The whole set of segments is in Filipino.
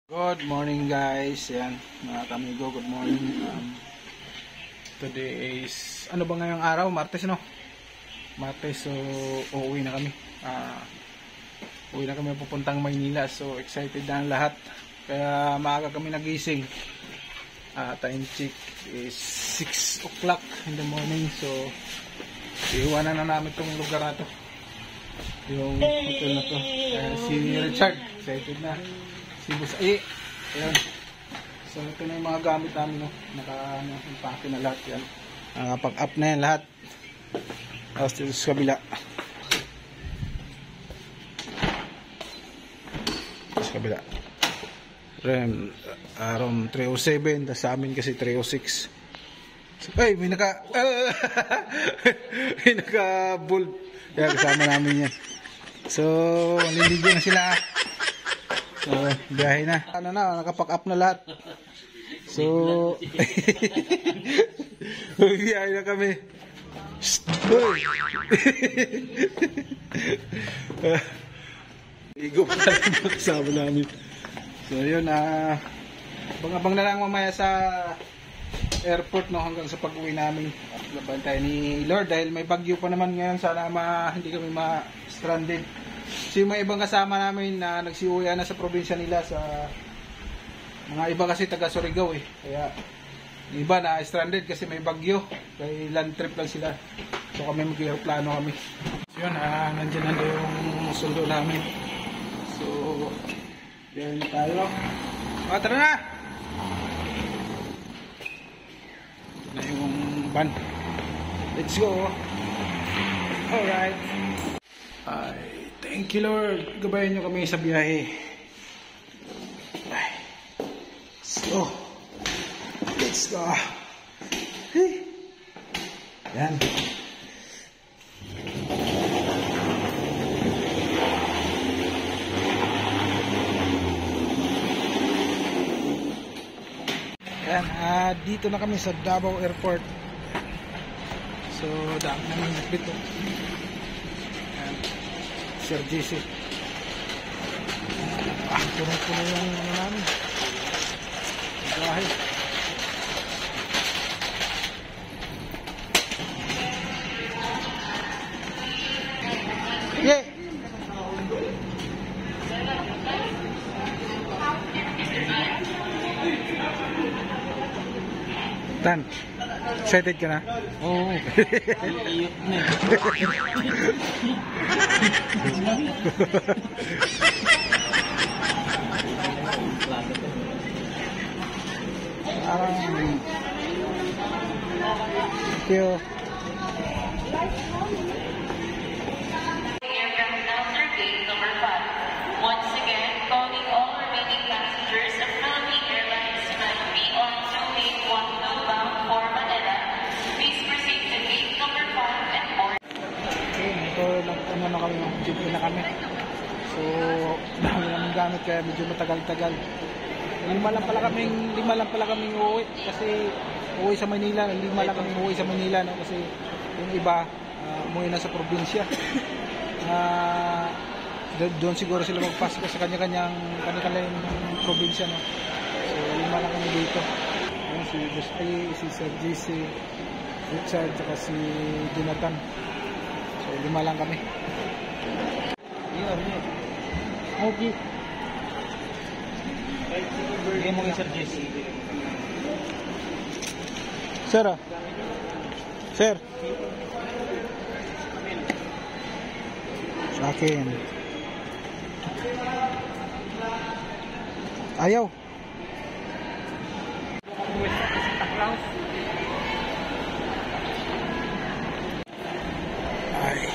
Good morning guys, yan mga kamigo, good morning. Today is, ano ba ngayong araw? Martes, no? Martes, so uuwi na kami. Uwi na kami pupuntang Maynila, so excited na ang lahat. Kaya maaga kami nagising. Time check is 6 o'clock in the morning, so iiwanan na namin itong lugar na to, yung hotel na to. Si Richard, excited na. Ayan. So ito na yung mga gamit namin, no? Naka-impake na lahat yan. Nakapag-up na yan lahat. Tapos dito sa kabila. Sa kabila. Room 307. Tapos sa amin kasi 306. So, ay, may naka-bulb. Kaya kasama namin yan. So, liligyan na sila. So, biyahe na. Ano na, nakapack up na lahat. So, biyahe na kami. Hoy! Igo pa lang kasama namin. So, yun, abang-abang na lang mamaya sa airport, no, hanggang sa pag-uwi namin. At laban tayo ni Lord dahil may bagyo pa naman ngayon. Sana hindi kami ma-stranded. Kasi may ibang kasama namin na nagsiuwi na sa probinsya nila, sa mga iba kasi taga Surigao eh. Kaya iba na stranded kasi may bagyo. Kaya land trip lang sila. So kami mag-aeroplano kami. So yun, nandiyan na yung sundo namin. So yan tayo. Tara na! Ito na yung van. Let's go! Alright. Thank you Lord, gabayan nyo kami sa biyahe. Let's go. Let's go. Hey. Yan. Yan, dito na kami sa Davao Airport. So, dami namin dito. Sir JC. Puno-puno yung ano namin. Bahay. Yeah. Tan, excited ka na? Oo. Iyot na. Thank you. Once again, calling all remaining passengers of Philippine Airlines Flight B12812 bound for Manila. Please proceed to gate number 5 and board. Okay, ito na kami, jeep na kami. So, dami namin gamit kaya medyo matagal-tagal. Lima lang pala kaming uuwi kasi uuwi sa Manila. Lima lang kaming uuwi sa Manila, no? Kasi yung iba umuwi na sa probinsya. Doon siguro sila magpasko sa kanya-kanyang probinsya, no? So lima lang kami dito. Ayan, si Boss A, si Sir JC, Richard, saka si Jonathan. So lima lang kami. Okay. Bigay mo kay Sir JC. Sir, Sir. Sa akin. Ayaw. Ay.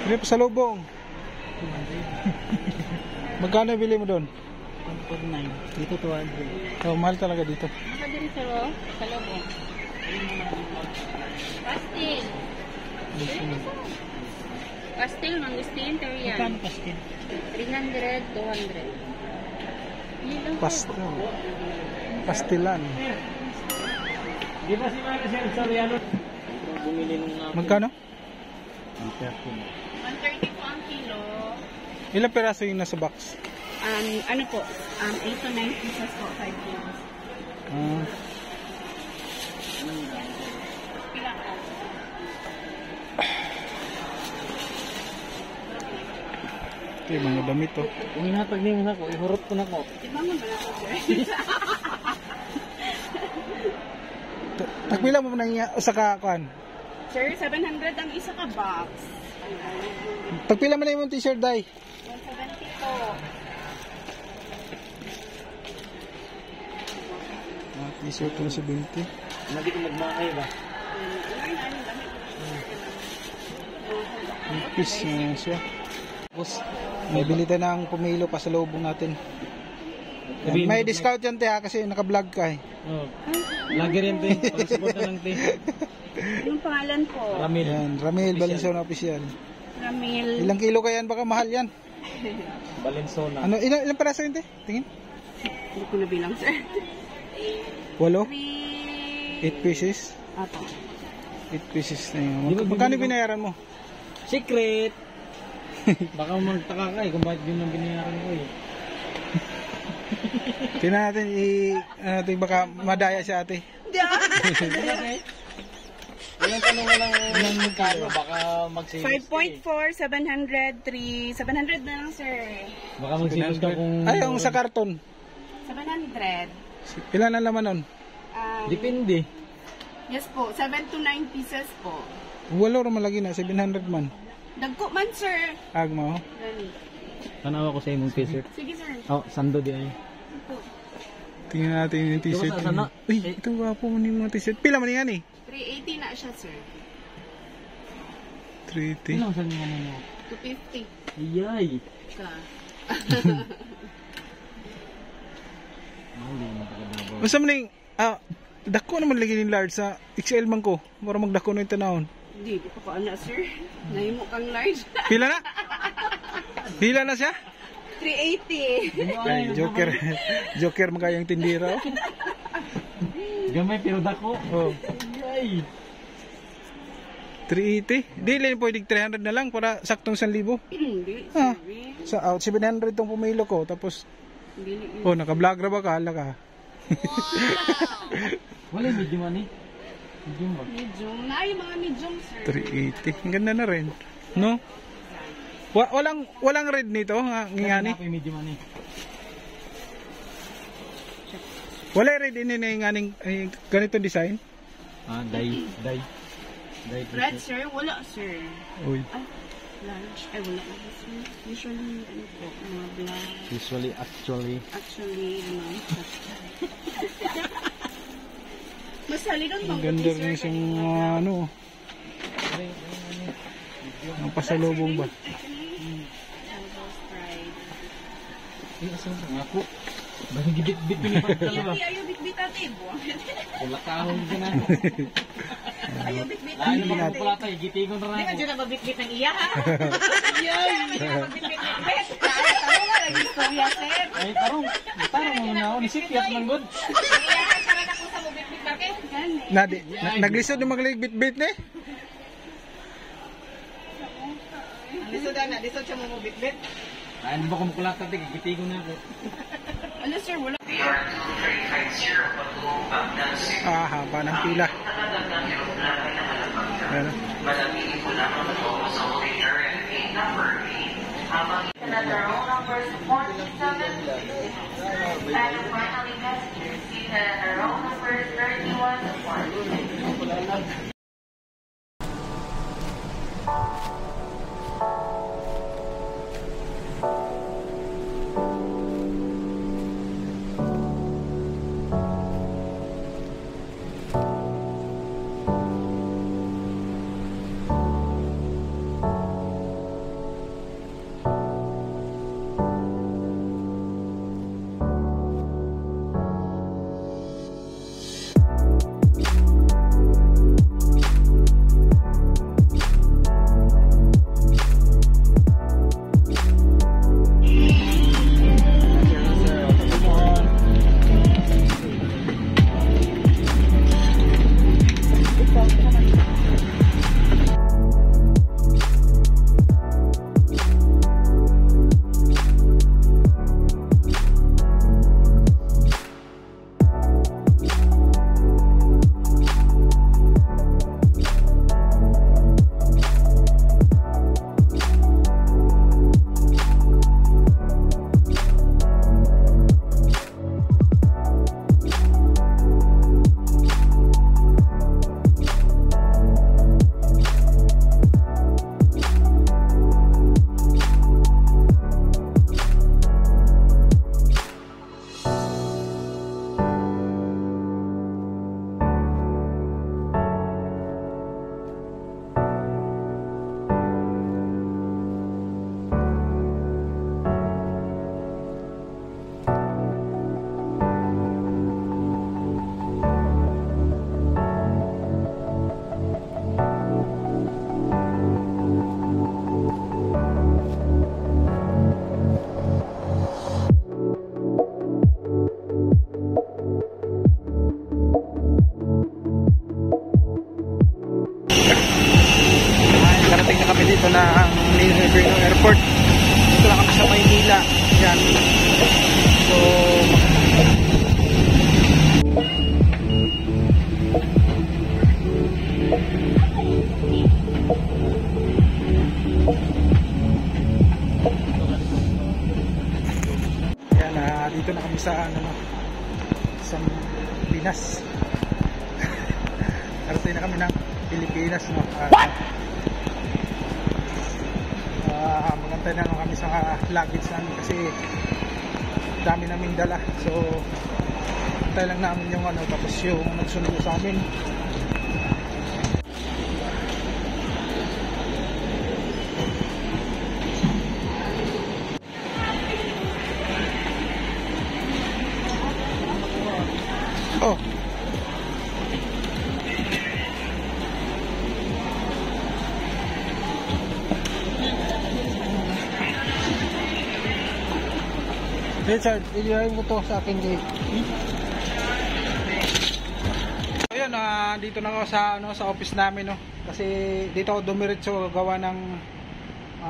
Bili pa sa lubong. Magkano bili mo doon? 1.9. Dito 200. Oh, mahal talaga dito. Nakadiri sir, sa lobong. Pastil. Pastil, mangustin, teriyan. Magkano pastil? 300, 200. Pastil. Pastilan. Di ba si Soriano? Bumili nung Magkano? 130 po ang kilo. Ilang peraso yung nasa box? Ano po? 8 to 9 pieces po, 5 kilos. Pila po? Okay, mga damit to. Uminatag niyo na ko, ihurot ko na ko. Diba mo ba na po, sir? Takpila mo nang sa kakuan. Sir, 700 ang isa ka box. Pagpila mo na yung t-shirt, Day. 170 po. T-shirt ko sa 20. Hindi ko magmakay ba? Ipis siya. Tapos, may bilita ng pumilo pa sa loob natin. May discount yan, te, ha, kasi naka-vlog ka eh. Oo. Lagi rin, te. Pag-support na lang, te. Anong pangalan po? Ramil. Yan, Ramil Valenzuela Official. Ramil. Ilang kilo ka yan? Baka mahal yan. Valenzuela. Ano, ilang peraso yun, te? Tingin? Hindi ko nabilang, sir. 8? 3... 8 pieces? Apo. 8 pieces na yun. Di ba Magkano bibili ko? binayaran mo? Secret! Baka magtaka ka eh kung bakit yun ang binayaran ko eh. Tingnan natin, natin baka madaya si ate. Walang tanong walang magkano, baka mag-sales 5.4, 700, 3... 700 na lang, sir. Baka mag-sales ka kung... Ay, yung sa karton. 700. Ilan ang laman nun? Depende. Yes po, 7 to 9 pieces po. Walo naman lagi na, 700 man. Dagko man, sir. Agma, oh. Gani. Tanawa ko sa imong t-shirt. Sige, sir. Oh, sando di ay. Ito. Tingnan natin yung t-shirt. Ito, sana- Uy, ito wapo mo yung mga t-shirt. Pila man yan eh? 380 na siya, sir. 380. Ano sa mga ano? 250 Iyay. ka. Mahuli mo pagkadabaw. Basta man yung, dako naman lagi yung large sa XL man ko. Para magdako na yung tanahon. Hindi, di pa ko ana, sir. Nahimo kang large. Pila na? Pila na siya? 380. Ay, joker. Joker magkayang tindira. Oh. Gamay pero dako. Oh. Iyay. 380. Di lang pwedeng 300 na lang para saktong 1,000. Hindi, Ah. sir. Sa 700 tong pumilo ko. Tapos, Hindi. oh, naka-vlog ra ba ka? Hala ka. Wala medium ani. Medium ba? Medium. Na yung mga medium, sir. 380. Ang ganda na rin. No? Walang red nito, ngingani. Wala medium ani. Wala red din na nganing ganito design. Dye. Red, sir? Wala, sir. Uy. Ah, large. Ay, wala na, sir. Usually, ano po, mga black. Usually, actually. Actually, ano. Mas haligan Ang ganda rin sa mga ano. Ang pasalubong ba? Ay, asan nga ako? Basta gibit-bit ko ni Pagkala ba? Ayaw bitbit ate, buwang. Wala kahon ka na. Ayaw bitbit Ano ba kung pala tayo? Gitingon na Hindi ka ako. dyan na mabitbit ng iya, ha? Ayaw! Hindi ka mabitbit-bitbit. Tanong nga lang yung storya, sir. Ay, tarong mo na ako. Nisipyat man good. Iyahan ka rin ako sa mabitbit bakit? Gani. Naglisod yung magligbit-bit ni. Lisod na, lisod siya mo mabitbit. Ay, hindi ba kumukulata tayo? Gitingon na ako. Ano, sir? Wala. Haba ng pila. Ayan. Another roll number 47. And finally, passengers seated at roll number 31 to 42. na kami dito ng Ninoy Airport. Dito na kami sa Maynila. Yan. So, yan, dito na kami sa sa Pinas. Arating na kami ng Pilipinas, no. Magantay na kami sa luggage namin kasi dami naming dala. So antay lang namin yung tapos yung nagsunod sa amin. Oh, Richard, ilihay mo to sa akin, Jay. Ayun, dito na ako sa office namin, no. Kasi dito ako dumiretso gawa ng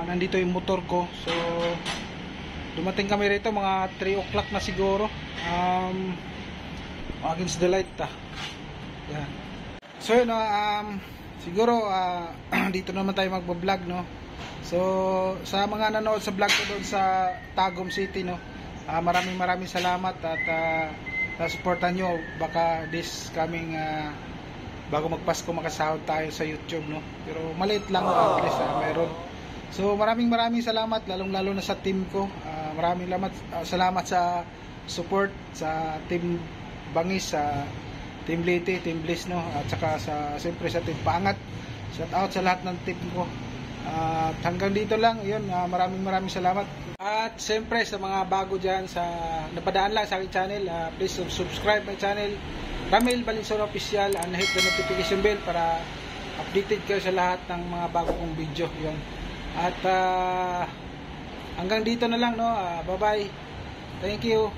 nandito yung motor ko. So dumating kami rito mga 3 o'clock na siguro. Against the light, yan. So yun, siguro dito naman tayo magbablog, no. So sa mga nanood sa vlog ko doon sa Tagum City, no, maraming salamat at supportan nyo. Baka this coming bago magpasko makasahod tayo sa YouTube, no. Pero maliit lang, at least meron. So maraming salamat, lalong lalo na sa team ko. Maraming salamat sa support sa team Bangis, sa team Liti, team Bliss, no, at saka siyempre sa team Pangat. Shout out sa lahat ng team ko. At hanggang dito lang, yun, maraming salamat. At siyempre sa mga bago dyan sa napadaan lang sa aking channel, please subscribe my channel Ramil Valenzuela Official, and hit the notification bell para updated kayo sa lahat ng mga bago kong video. Yun. At hanggang dito na lang, no. Bye bye, thank you.